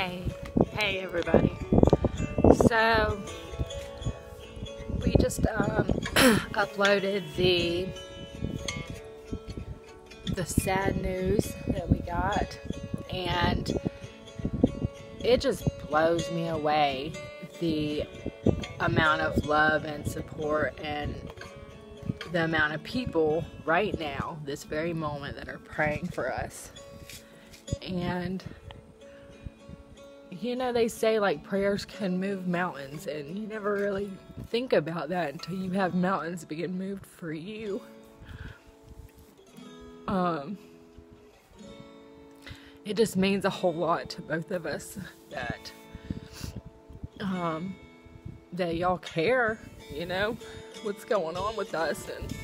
Hey everybody. So we just uploaded the sad news that we got, and it just blows me away, the amount of love and support and the amount of people right now, this very moment, that are praying for us. And you know, they say like prayers can move mountains, and you never really think about that until you have mountains being moved for you. It just means a whole lot to both of us that that y'all care, you know, what's going on with us. And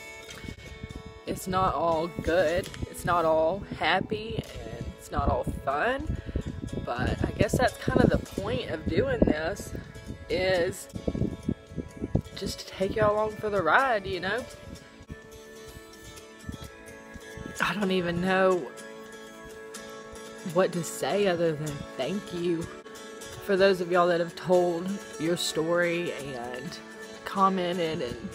it's not all good, it's not all happy, and it's not all fun. But I guess that's kind of the point of doing this, is just to take y'all along for the ride, you know? I don't even know what to say other than thank you for those of y'all that have told your story and commented and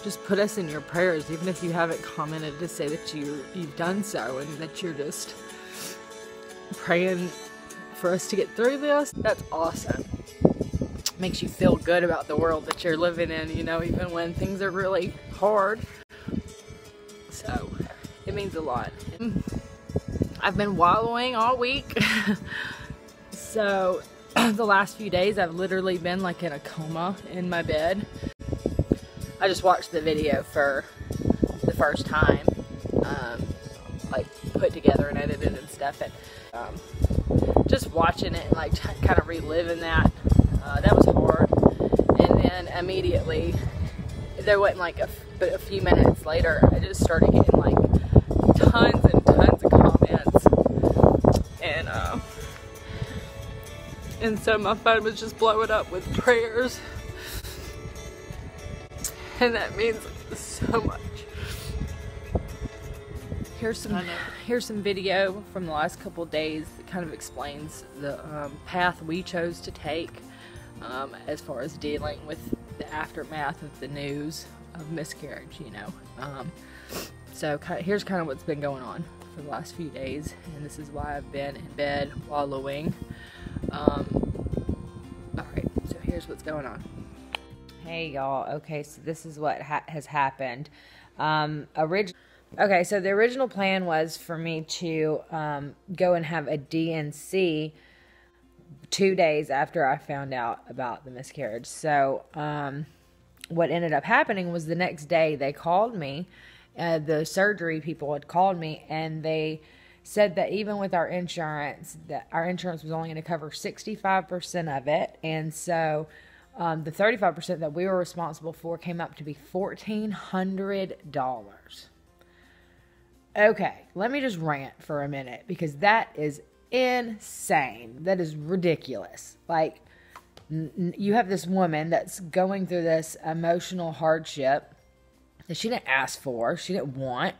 just put us in your prayers, even if you haven't commented, to say that you've done so and that you're just praying for us to get through this. That's awesome. Makes you feel good about the world that you're living in, you know, even when things are really hard. So it means a lot. I've been wallowing all week. So the last few days I've literally been like in a coma in my bed. I just watched the video for the first time, like put together and edited and stuff, and just watching it and like kind of reliving that, that was hard. And then immediately, there wasn't like a few minutes later, I just started getting like tons and tons of comments, and so my phone was just blowing up with prayers, and that means so much. Here's some video from the last couple of days that kind of explains the path we chose to take as far as dealing with the aftermath of the news of miscarriage, you know. So here's kind of what's been going on for the last few days, and this is why I've been in bed wallowing. Alright, so here's what's going on. Hey y'all, okay, so this is what has happened. Okay, so the original plan was for me to go and have a D&C 2 days after I found out about the miscarriage. So what ended up happening was the next day they called me. The surgery people had called me, and they said that even with our insurance, that our insurance was only going to cover 65% of it. And so the 35% that we were responsible for came up to be $1,400. Okay, let me just rant for a minute, because that is insane. That is ridiculous. Like, you have this woman that's going through this emotional hardship that she didn't ask for, she didn't want,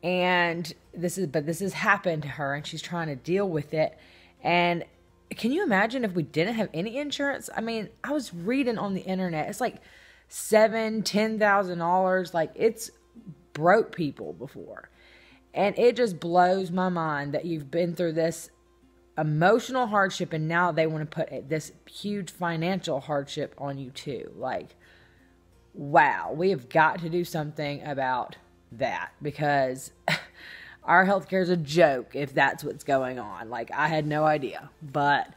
and this has happened to her, and she's trying to deal with it. And can you imagine if we didn't have any insurance? I mean, I was reading on the internet, it's like $7,000-$10,000. Like, it's broke people before. And it just blows my mind that you've been through this emotional hardship, and now they want to put this huge financial hardship on you too. Like, wow, we have got to do something about that, because our healthcare is a joke if that's what's going on. Like, I had no idea, but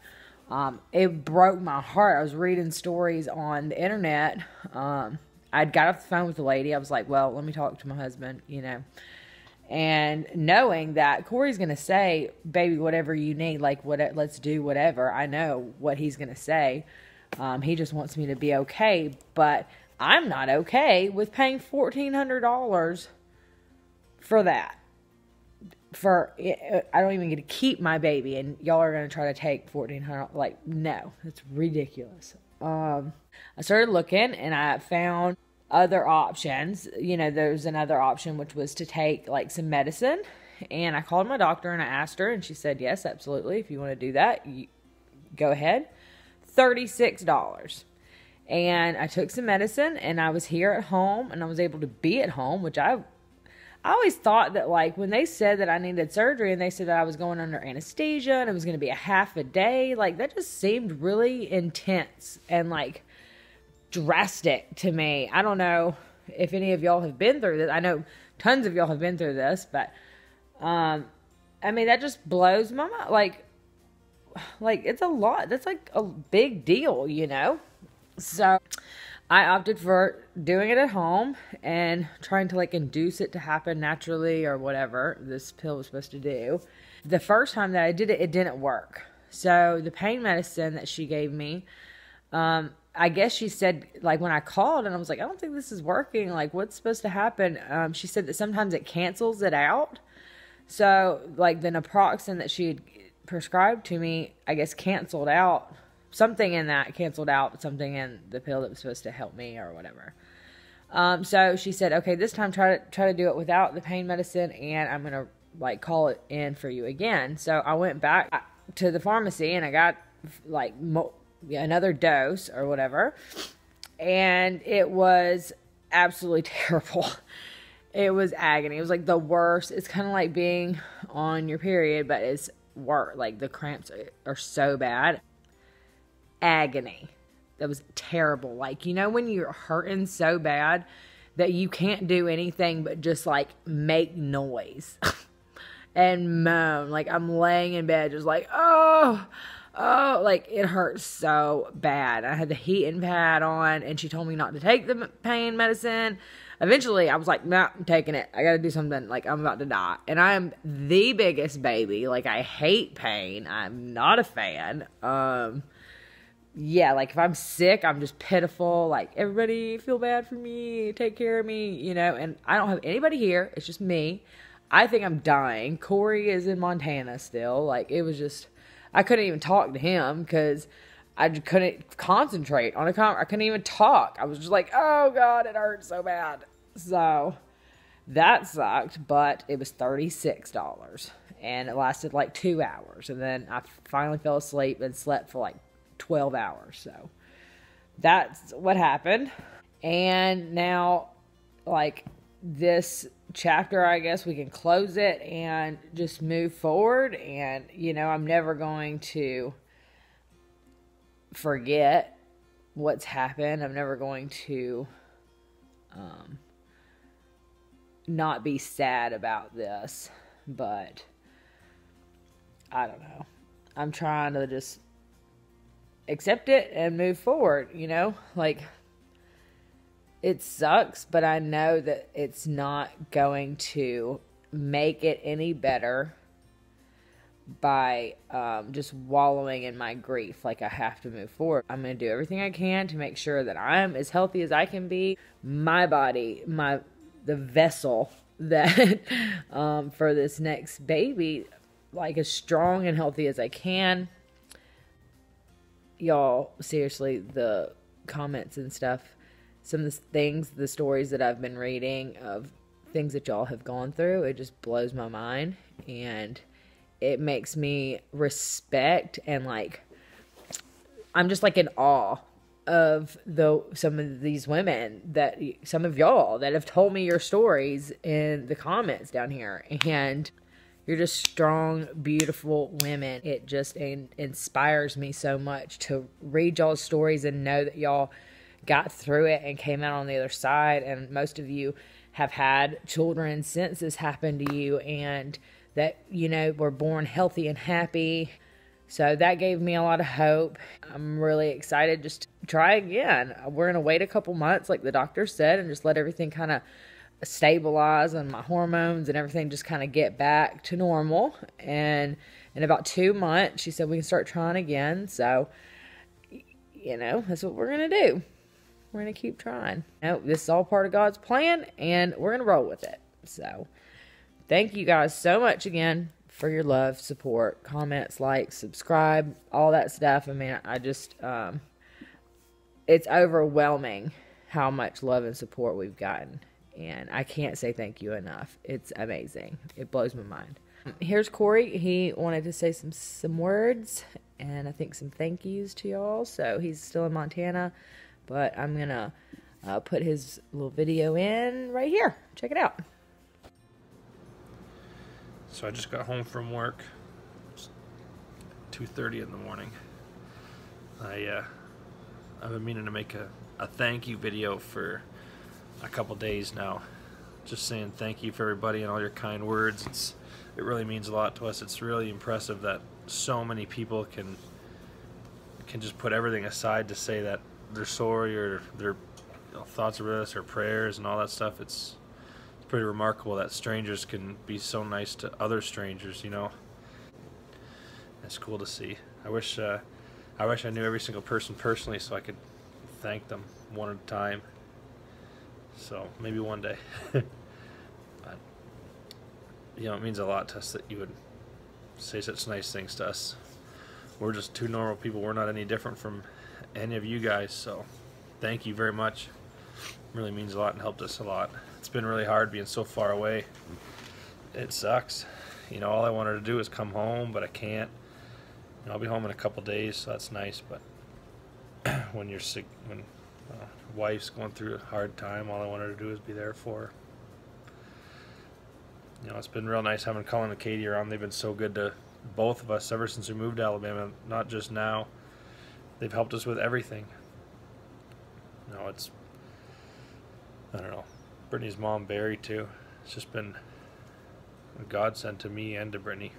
it broke my heart. I was reading stories on the internet. I'd got off the phone with the lady. I was like, well, let me talk to my husband, you know. And knowing that Corey's going to say, baby, whatever you need, like, let's do whatever. I know what he's going to say. He just wants me to be okay. But I'm not okay with paying $1,400 for that. I don't even get to keep my baby, and y'all are going to try to take $1,400. Like, no, it's ridiculous. I started looking, and I found other options. You know, there's another option, which was to take like some medicine And I called my doctor and I asked her, and she said, yes, absolutely. If you want to do that, go ahead. $36. And I took some medicine, and I was here at home, and I was able to be at home, which I always thought that, like, when they said that I needed surgery and they said that I was going under anesthesia and it was going to be a half a day, like, that just seemed really intense and, like, drastic to me. I don't know if any of y'all have been through this. I know tons of y'all have been through this, but, I mean, that just blows my mind. Like, it's a lot. That's, like, a big deal, you know? So I opted for doing it at home and trying to, like, induce it to happen naturally or whatever this pill was supposed to do. The first time that I did it, it didn't work. So the pain medicine that she gave me, I guess she said, like, when I called and I was like, I don't think this is working. Like, what's supposed to happen? She said that sometimes it cancels it out. So, like, the naproxen that she had prescribed to me, I guess, canceled out. Something in that canceled out something in the pill that was supposed to help me or whatever. So she said, okay, this time try to do it without the pain medicine, and I'm going to, like, call it in for you again. So I went back to the pharmacy and I got, like, another dose or whatever. And it was absolutely terrible. It was agony. It was, like, the worst. It's kind of like being on your period, but it's worse. Like, the cramps are so bad. Agony. That was terrible. Like, you know, when you're hurting so bad that you can't do anything but just, like, make noise and moan. Like, I'm laying in bed just like, oh, like, it hurts so bad. I had the heating pad on, and she told me not to take the pain medicine. Eventually, I was like, nah, I'm taking it. I got to do something. Like, I'm about to die. And I am the biggest baby. Like, I hate pain. I'm not a fan. Yeah, like, if I'm sick, I'm just pitiful. Like, everybody feel bad for me, take care of me, you know, and I don't have anybody here. It's just me. I think I'm dying. Corey is in Montana still. Like, it was just, I couldn't even talk to him because I just couldn't concentrate on I couldn't even talk. I was just like, oh God, it hurts so bad. So that sucked, but it was $36 and it lasted like 2 hours. And then I finally fell asleep and slept for like 12 hours. So that's what happened. And now, like, this chapter, I guess we can close it and just move forward. And, you know, I'm never going to forget what's happened. I'm never going to not be sad about this. But I don't know. I'm trying to just accept it and move forward, you know? Like, it sucks, but I know that it's not going to make it any better by just wallowing in my grief. Like, I have to move forward. I'm going to do everything I can to make sure that I'm as healthy as I can be. My body, the vessel that for this next baby, like, as strong and healthy as I can. Y'all, seriously, the comments and stuff, some of the things, the stories that I've been reading of things that y'all have gone through, it just blows my mind. And it makes me respect and, like, I'm just, like, in awe of some of these women that, some of y'all that have told me your stories in the comments down here. And you're just strong, beautiful women. It just inspires me so much to read y'all's stories and know that y'all got through it and came out on the other side. And most of you have had children since this happened to you, and that, you know, were born healthy and happy. So that gave me a lot of hope. I'm really excited just to try again. We're going to wait a couple months, like the doctor said, and just let everything kind of stabilize and my hormones and everything just kind of get back to normal. And in about 2 months, she said we can start trying again. So, you know, that's what we're going to do. We're going to keep trying. No, this is all part of God's plan, and we're going to roll with it. So, thank you guys so much again for your love, support, comments, likes, subscribe, all that stuff. I mean, I just, it's overwhelming how much love and support we've gotten. and I can't say thank you enough. It's amazing. It blows my mind. Here's Corey. He wanted to say some words and I think some thank yous to y'all. So he's still in Montana, but I'm gonna put his little video in right here. Check it out. So I just got home from work. It's 2:30 in the morning. I've been meaning to make a thank you video for a couple days now. Just saying thank you for everybody and all your kind words. It really means a lot to us. It's really impressive that so many people can just put everything aside to say that they're sorry or their thoughts are with us or prayers and all that stuff. It's pretty remarkable that strangers can be so nice to other strangers, you know. It's cool to see. I wish I knew every single person personally so I could thank them one at a time. So maybe one day. But, you know, it means a lot to us that you would say such nice things to us. We're just two normal people. We're not any different from any of you guys, so thank you very much. It really means a lot and helped us a lot. It's been really hard being so far away. It sucks. You know, all I wanted to do is come home, but I can't. You know, I'll be home in a couple days, so that's nice, but when you're sick, when wife's going through a hard time, all I wanted to do is be there for her. You know, it's been real nice having Colin and Katie around. They've been so good to both of us ever since we moved to Alabama, not just now. They've helped us with everything. You know, I don't know, Brittany's mom, Barry, too. It's just been a godsend to me and to Brittany.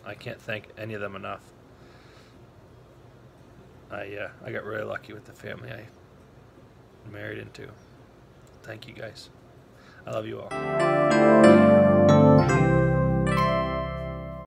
I can't thank any of them enough. I got really lucky with the family I married into. Thank you guys. I love you all.